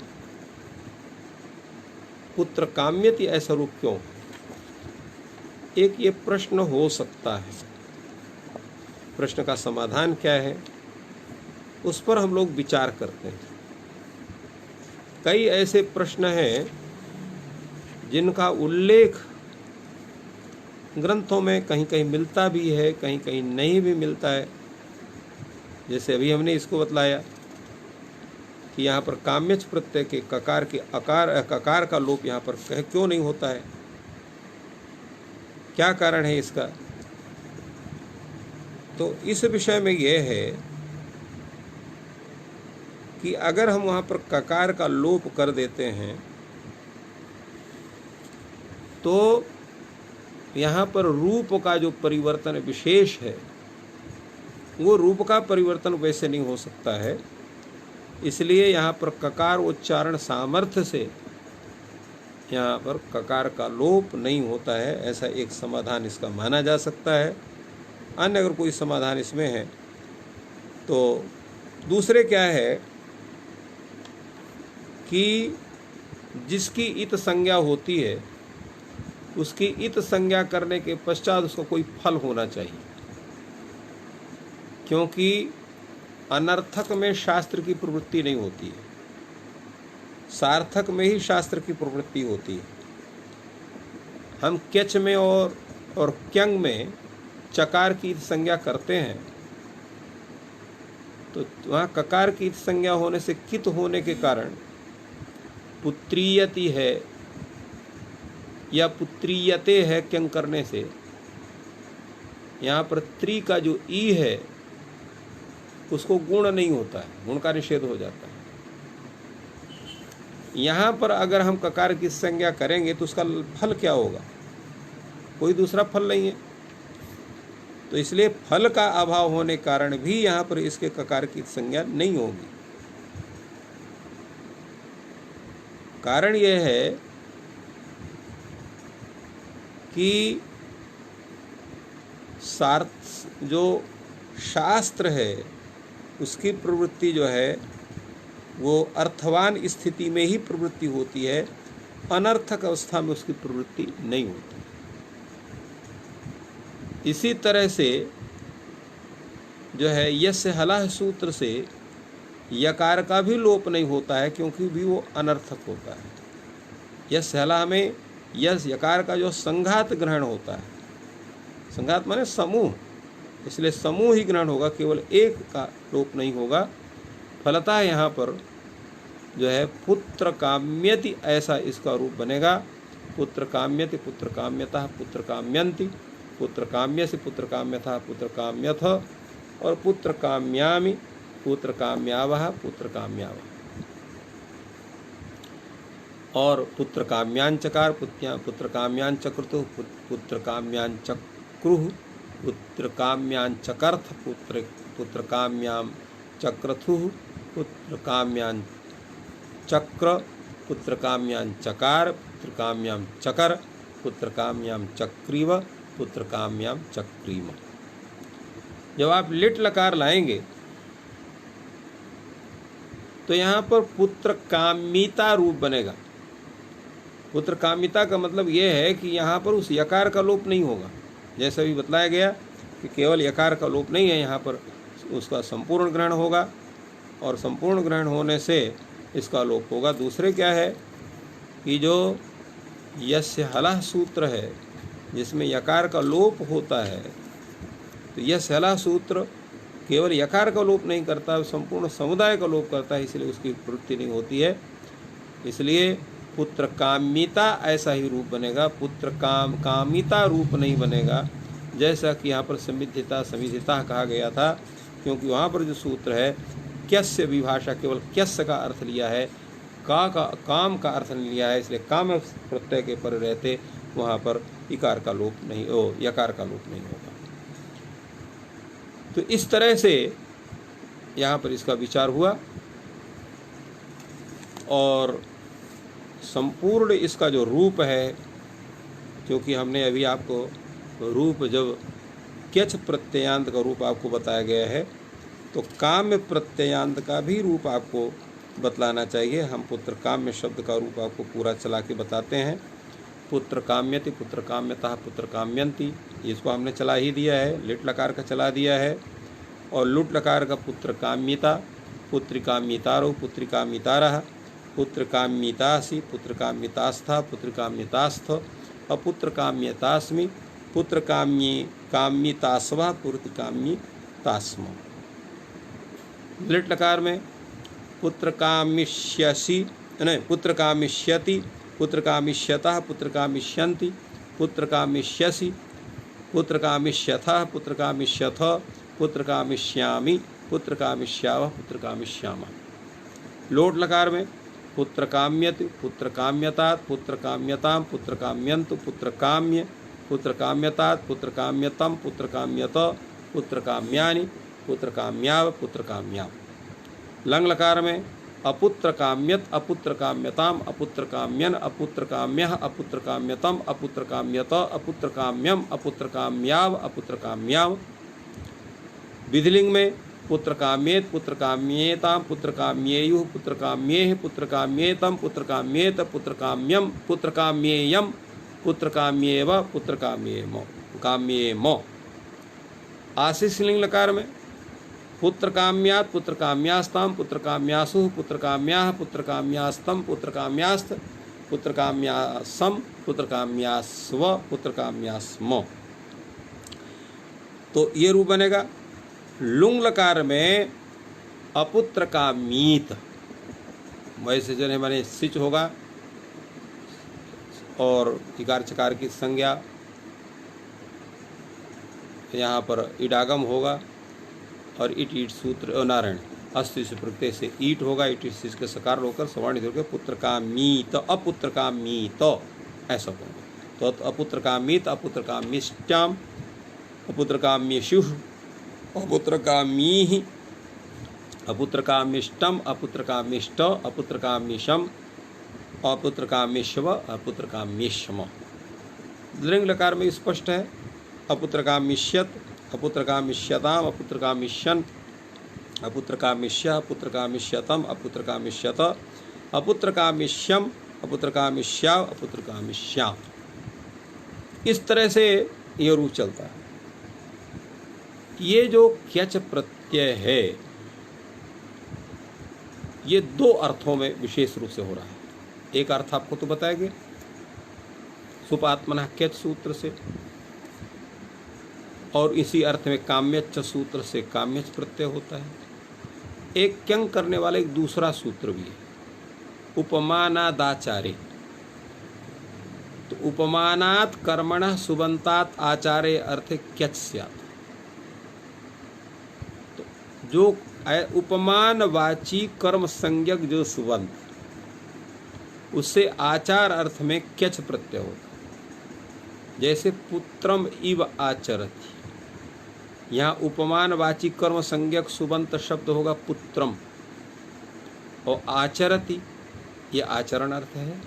पुत्र काम्यति ऐसा रूप क्यों? एक ये प्रश्न हो सकता है। प्रश्न का समाधान क्या है उस पर हम लोग विचार करते हैं। कई ऐसे प्रश्न हैं जिनका उल्लेख ग्रंथों में कहीं कहीं मिलता भी है, कहीं कहीं नहीं भी मिलता है। जैसे अभी हमने इसको बतलाया कि यहाँ पर काम्यच प्रत्यय के ककार के ककार का लोप यहाँ पर क्यों नहीं होता है, क्या कारण है इसका? तो इस विषय में यह है कि अगर हम वहाँ पर ककार का लोप कर देते हैं तो यहाँ पर रूप का जो परिवर्तन विशेष है वो रूप का परिवर्तन वैसे नहीं हो सकता है। इसलिए यहाँ पर ककार उच्चारण सामर्थ्य से यहाँ पर ककार का लोप नहीं होता है, ऐसा एक समाधान इसका माना जा सकता है। अन्य अगर कोई समाधान इसमें है तो दूसरे क्या है कि जिसकी इत संज्ञा होती है उसकी इत संज्ञा करने के पश्चात उसका कोई फल होना चाहिए, क्योंकि अनर्थक में शास्त्र की प्रवृत्ति नहीं होती है, सार्थक में ही शास्त्र की प्रवृत्ति होती है। हम क्यच में और और क्यंग में चकार की संज्ञा करते हैं तो वहाँ ककार की संज्ञा होने से कित होने के कारण पुत्रीयति है या पुत्रीयते है क्यंग करने से यहाँ पर त्री का जो ई है उसको गुण नहीं होता है, गुण का निषेध हो जाता है। यहाँ पर अगर हम ककार की संज्ञा करेंगे तो उसका फल क्या होगा? कोई दूसरा फल नहीं है। तो इसलिए फल का अभाव होने कारण भी यहाँ पर इसके ककार की संज्ञा नहीं होगी। कारण यह है कि जो शास्त्र है उसकी प्रवृत्ति जो है वो अर्थवान स्थिति में ही प्रवृत्ति होती है, अनर्थक अवस्था में उसकी प्रवृत्ति नहीं होती। इसी तरह से जो है यस्य हलाह सूत्र से यकार का भी लोप नहीं होता है, क्योंकि भी वो अनर्थक होता है। यस्य हलाह में यस यकार का जो संघात ग्रहण होता है, संघात माने समूह, इसलिए समूह ही ग्रहण होगा, केवल एक का लोप नहीं होगा। फलतः यहाँ पर जो है पुत्र काम्यति ऐसा इसका रूप बनेगा। पुत्र काम्यति, पुत्र काम्यतः, पुत्र काम्यन्ति, पुत्र काम्य से पुत्र काम्यथा, पुत्र काम्यथ, और पुत्र काम्यामि, पुत्र काम्यावह, पुत्र काम्यावह, और पुत्र काम्यांचकार, पुत्र काम्यांचकृतु, पुत्र काम्यांचक्रुः, पुत्र काम्यांचकर्थ, पुत्र काम्यां चक्रथुः, पुत्र काम्यां चक्र, पुत्र काम्यां चकार, पुत्र काम्यां चकर, पुत्र काम्यां चक्रीव, पुत्र काम्यां चक्रीम। जब आप लिट लकार लाएंगे तो यहाँ पर पुत्र कामिता रूप बनेगा। पुत्र कामिता का मतलब यह है कि यहाँ पर उस यकार का लोप नहीं होगा। जैसा भी बतलाया गया कि केवल यकार का लोप नहीं है, यहाँ पर उसका संपूर्ण ग्रहण होगा, और संपूर्ण ग्रहण होने से इसका लोप होगा। दूसरे क्या है कि जो यस्य हलः सूत्र है जिसमें यकार का लोप होता है, तो यस्य हलः सूत्र केवल यकार का लोप नहीं करता, संपूर्ण समुदाय का लोप करता है, इसलिए उसकी प्रवृत्ति नहीं होती है। इसलिए पुत्र कामिता ऐसा ही रूप बनेगा, पुत्र कामिता रूप नहीं बनेगा, जैसा कि यहाँ पर समिद्धिता समिधिता कहा गया था, क्योंकि वहाँ पर जो सूत्र है क्यस्य विभाषा केवल क्यस्य का अर्थ लिया है, काम का अर्थ नहीं लिया है, इसलिए काम प्रत्यय के पर रहते वहाँ पर इकार का लोप नहीं, यकार का लोप नहीं होगा। तो इस तरह से यहाँ पर इसका विचार हुआ, और संपूर्ण इसका जो रूप है, क्योंकि हमने अभी आपको रूप जब क्यच प्रत्ययांत का रूप आपको बताया गया है, तो काम्य प्रत्ययांत का भी रूप आपको बतलाना चाहिए। हम पुत्र काम्य शब्द का रूप आपको पूरा चला के बताते हैं। पुत्र काम्यति, पुत्र काम्यतः, पुत्र काम्यन्ति, इसको हमने चला ही दिया है, लिट लकार का चला दिया है। और लुट लकार का पुत्र काम्यता, पुत्री काम्यतारो, पुत्री काम्यतारः, पुत्र काम्यतासि, पुत्र काम्यतास्था, पुत्र काम्यतास्थ, अपुत्र काम्यतास्मि, पुत्र काम्यतास्वा, पुत्र काम्यतास्म। लिट लकार में पुत्र कामिष्यसि, नहीं, पुत्र कामिष्यति, पुत्र कामिष्यतः, पुत्र कामिष्यन्ति, पुत्र कामिष्यसि, पुत्र कामिष्यथः, पुत्र कामिष्यथ, पुत्र कामिष्यामि, पुत्र कामिष्यावः, पुत्र कामिष्यामः। लोट लकार में पुत्र काम्यति, पुत्र काम्यतात्, पुत्र काम्यतां, पुत्र काम्यन्तु, पुत्र काम्य, पुत्र काम्यतात्, पुत्र काम्यतम, पुत्र काम्यत, पुत्र काम्यानि, पुत्र काम्याव, पुत्र काम्याव। लंग लकार में अपुत्र काम्यत, अपुत्र काम्यताम, अपुत्र काम्यन, अपुत्र काम्यः, अपुत्र काम्यतम, अपुत्र काम्यत, अपुत्र काम्यम, अपुत्र काम्याव, अपुत्र काम्याव। विधिलिंग में पुत्र काम्येत, पुत्र काम्येताम, पुत्र काम्येयुः, पुत्र काम्येह, पुत्र काम्येतम, पुत्र काम्येत, पुत्र काम्यम, पुत्र काम्येयम, पुत्र काम्येव, पुत्र काम्येम। आशीष लिंग लकार में पुत्र काम्यात्, पुत्र काम्यास्ताम, पुत्र काम्यासुः, पुत्र काम्याः, पुत्र काम्यास्तम, पुत्र काम्यास्त, पुत्र काम्यासम, पुत्र काम्यास्व, पुत्र काम्यास्म। तो ये रूप बनेगा। लुंग लकार में अपुत्र का मीत, वैसे जो है माने सिच होगा और इकार चकार की संज्ञा, यहाँ पर इडागम होगा और इट ईट सूत्र नारायण अस्थि से प्रत्यय से ईट होगा, इट इस के सकार होकर सवर्ण होकर पुत्र का मीत अपुत्र का मीत ऐसा होगा। तो अपुत्र का मीत अपुत्र का मिष्टाम अपुत्र का मिशु अपुत्र का मीहि अपुत्र का मिष्टम अपुत्र का मिष्ट अपुत्र का मिशम अपुत्र का मिश्व अपुत्र का मिश्म। लिंग लकार में स्पष्ट है। अपुत्र का मिष्यत अपुत्र का मिष्यताम अपुत्र का मिष्यन अपुत्र का मिष्य अपुत्र का मिष्यतम अपुत्र का मिष्यत अपुत्र का मिष्यम अपुत्र का मिष्या अपुत्र का मिष्याम। इस तरह से यह रूप चलता है। ये जो क्यच प्रत्यय है ये दो अर्थों में विशेष रूप से हो रहा है। एक अर्थ आपको तो बताएंगे सुपात्मना क्यच सूत्र से, और इसी अर्थ में काम्यच सूत्र से काम्यच प्रत्यय होता है। एक क्यंग करने वाला एक दूसरा सूत्र भी है उपमानादाचारे। तो उपमानात कर्मणः सुबंतात आचारे अर्थ क्यच स्यात्। तो जो उपमानवाची कर्म संज्ञक जो सुबंत उससे आचार अर्थ में क्यच प्रत्यय होता है। जैसे पुत्रम इव आचरति, यहाँ उपमानवाची कर्म संज्ञक सुबंत शब्द होगा पुत्रम, और आचरति ये आचरण अर्थ है।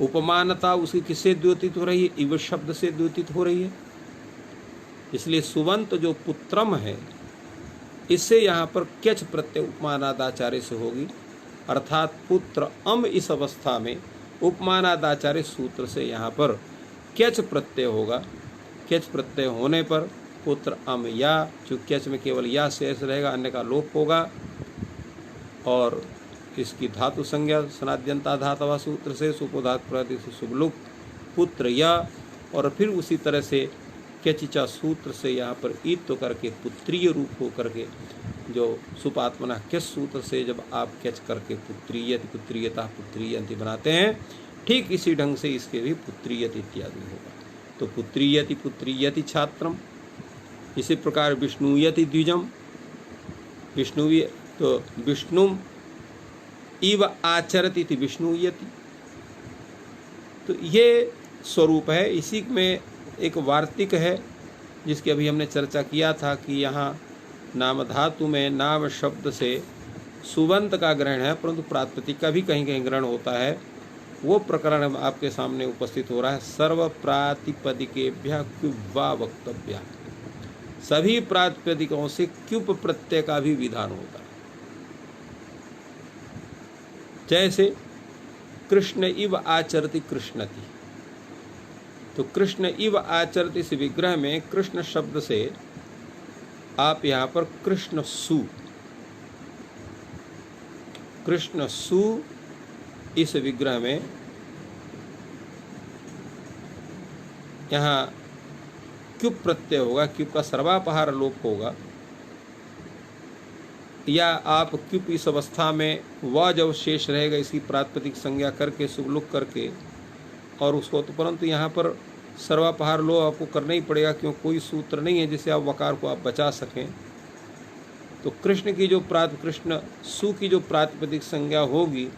उपमानता उसकी किससे द्योतित हो रही है? इव शब्द से द्योतित हो रही है। इसलिए सुबंत जो पुत्रम है इससे यहाँ पर क्यच प्रत्यय उपमानादाचार्य से होगी, अर्थात पुत्र अम इस अवस्था में उपमानादाचार्य सूत्र से यहाँ पर क्यच प्रत्यय होगा। क्यच प्रत्यय होने पर पुत्र अम या, जो क्यच में केवल या शेष रहेगा, अन्य का लोप होगा, और इसकी धातु संज्ञा सनाद्यंता धातवा सूत्र से सुपोधात प्रति शुभलुक पुत्र या, और फिर उसी तरह से क्यचिचा सूत्र से यहाँ पर ईत तो करके पुत्रीय रूप हो करके, जो सुपात्मना क्यच सूत्र से जब आप क्यच करके पुत्रीयति पुत्रीयता पुत्रीयंति बनाते हैं, ठीक इसी ढंग से इसके भी पुत्रीयति इत्यादि होगा। तो पुत्रीयति पुत्रीयति छात्रम, इसी प्रकार विष्णुयति द्विजम, विष्णुवी तो विष्णुम इव आचरति थी विष्णुयति। तो ये स्वरूप है। इसी में एक वार्तिक है जिसकी अभी हमने चर्चा किया था कि यहाँ नाम धातु में नाम शब्द से सुबंत का ग्रहण है, परंतु प्रातिपदिक का भी कहीं कहीं ग्रहण होता है। वो प्रकरण आपके सामने उपस्थित हो रहा है। सर्व प्रातिपदिकेभ्यः क्युब्वा वक्तव्या, सभी प्रातिपदिकों से क्युप प्रत्यय का भी विधान होता है। जैसे कृष्ण इव आचरति कृष्णति, तो कृष्ण इव आचरति इस विग्रह में कृष्ण शब्द से आप यहाँ पर कृष्ण सु इस विग्रह में यहाँ क्युप प्रत्यय होगा, क्युप का सर्वापहार लोप होगा, या आप क्युप इस अवस्था में व जब शेष रहेगा इसकी प्रातिपदिक संज्ञा करके सुबलुक करके और उसको, तो परंतु यहाँ पर सर्वापहार लो आपको करना ही पड़ेगा, क्यों कोई सूत्र नहीं है जिससे आप वकार को आप बचा सकें। तो कृष्ण की जो कृष्ण सु की जो प्रातिपदिक संज्ञा होगी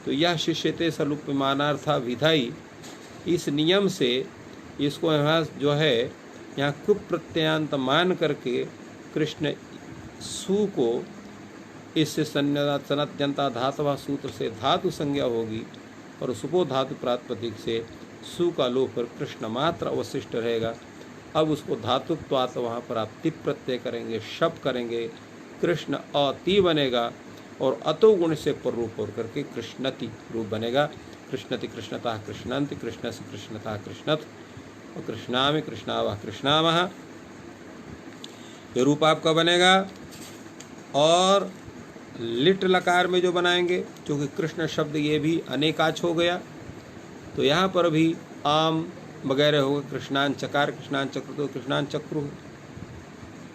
तो यह शिष्यते सलुप्यमानार्था विधाई, इस नियम से इसको यहाँ जो है यहाँ कुप प्रत्ययांत मान करके कृष्ण सु को इससे सनद्यंता धातवा सूत्र से धातु संज्ञा होगी, और सुपो धातु प्रातिपदिक से सु का लोप पर कृष्ण मात्र अवशिष्ट रहेगा। अब उसको धातुत्वात् वहाँ पर आप तिप प्रत्यय करेंगे, शप करेंगे, कृष्ण अति बनेगा, और अतो गुण से पर रूप होकर करके कृष्णति रूप बनेगा। कृष्णति कृष्णता कृष्णंति, कृष्ण से कृष्णता कृष्णत, और कृष्णामि कृष्णावह कृष्णामः, ये रूप आपका बनेगा। और लिट लकार में जो बनाएंगे, क्योंकि कृष्ण शब्द ये भी अनेकाच हो गया, तो यहाँ पर भी आम वगैरह हो गए। कृष्णान चकार, कृष्णान चक्र, तो कृष्णान चक्रु।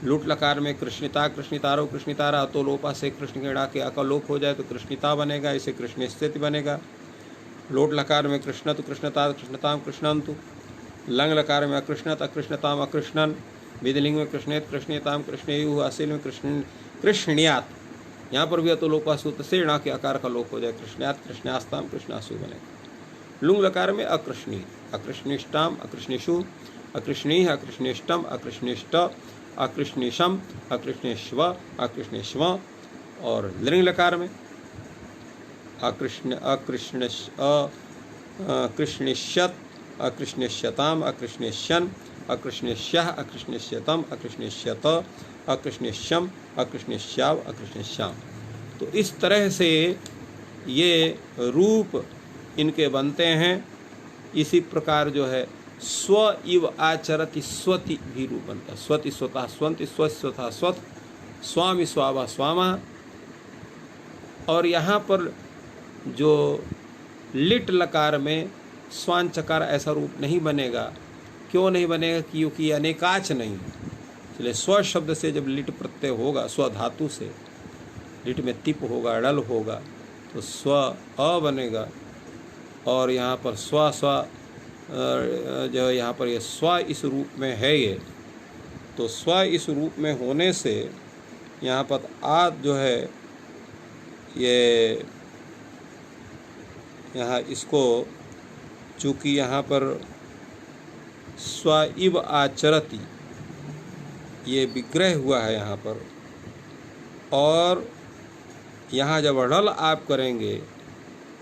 लूट लकार में कृष्णिता, कृष्णितारो, कृष्णितारा, तो लोपा से कृष्ण के डा के अकलोप हो जाए तो कृष्णिता बनेगा, इसे कृष्ण स्थिति बनेगा। लोट लकार में कृष्ण तो कृष्णता, कृष्णताम कृष्णंतु। लंग लकार में अकृष्णत, अकृष्णताम अकृष्णन। विधिलिंग में कृष्णेत, कृष्णताम कृष्णेयु। असील में कृष्णियात, यहाँ पर भी अतोलोपा सूत्र से णा के आकार का लोप हो जाए। कृष्णयात, कृष्णास्ताम कृष्णासु बनेगा। लुंग लकार में अकृष्णी, अकृष्णिष्टाम अकृष्णिषु, अकृष्णी, अकृष्णिष्टम अकृष्णिष्ट, अकृष्णिशम अकृष्णेश्व, अकृष्णेश्व। और लिंग लकार में अकृष्णिष्यत, अकृष्णिष्यताम अकृष्णिष्यन, अकृष्णिष्यः अकृष्णिष्यतम अकृष्णिष्यत, अकृष्णिष्यम अकृष्णिष्याव अकृष्णिष्याम। तो इस तरह से ये रूप इनके बनते हैं। इसी प्रकार जो है स्व इव आचरति स्वति भी रूप बनता है। स्वति स्वतः स्वंति, स्व स्वतः स्वत, स्वामी स्वावा स्वामा। और यहाँ पर जो लिट लकार में स्वान चकार ऐसा रूप नहीं बनेगा। क्यों नहीं बनेगा? क्योंकि अनेकाच नहीं है। इसलिए स्व शब्द से जब लिट प्रत्यय होगा, स्व धातु से लिट में तिप होगा, डल होगा, तो स्व अ बनेगा। और यहाँ पर स्व स्व जो यहाँ पर ये स्व इस रूप में है ये, तो स्व इस रूप में होने से यहाँ पर आद जो है ये यहाँ इसको चूँकि यहाँ पर स्व इव आचरति ये विग्रह हुआ है यहाँ पर, और यहाँ जब अड़ल आप करेंगे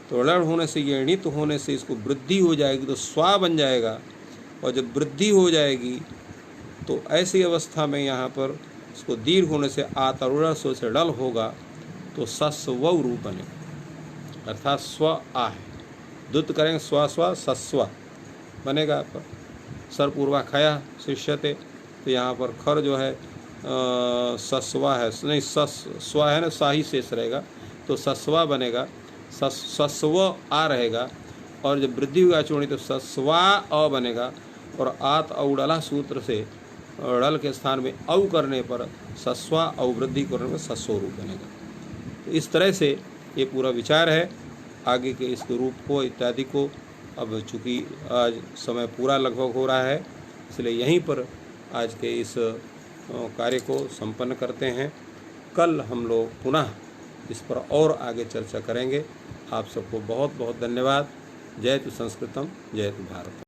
तो अड़ल होने से, ये णित होने से इसको वृद्धि हो जाएगी तो स्वा बन जाएगा। और जब वृद्धि हो जाएगी तो ऐसी अवस्था में यहाँ पर इसको दीर्घ होने से आतरुण स्व से डल होगा तो सस्व रूप बनेगा, अर्थात स्व आ है। दुत करेंगे स्व स्व सस्व बनेगा। आपका सरपूर्वा खया शिष्यते, तो यहाँ पर खर जो है सस्वा है, नहीं स्वा है ना, सा ही शेष रहेगा तो सस्वा बनेगा। सस्व आ रहेगा। और जब वृद्धि हुआ चूड़ी तो सस्वा अ बनेगा। और आत औडला सूत्र से डल के स्थान में औ करने पर सस्वा औ वृद्धि करने पर सस्व रूप बनेगा। तो इस तरह से ये पूरा विचार है आगे के इस रूप को इत्यादि को। अब चूँकि आज समय पूरा लगभग हो रहा है, इसलिए यहीं पर आज के इस कार्य को संपन्न करते हैं। कल हम लोग पुनः इस पर और आगे चर्चा करेंगे। आप सबको बहुत बहुत धन्यवाद। जयतु संस्कृतम, जयतु भारत।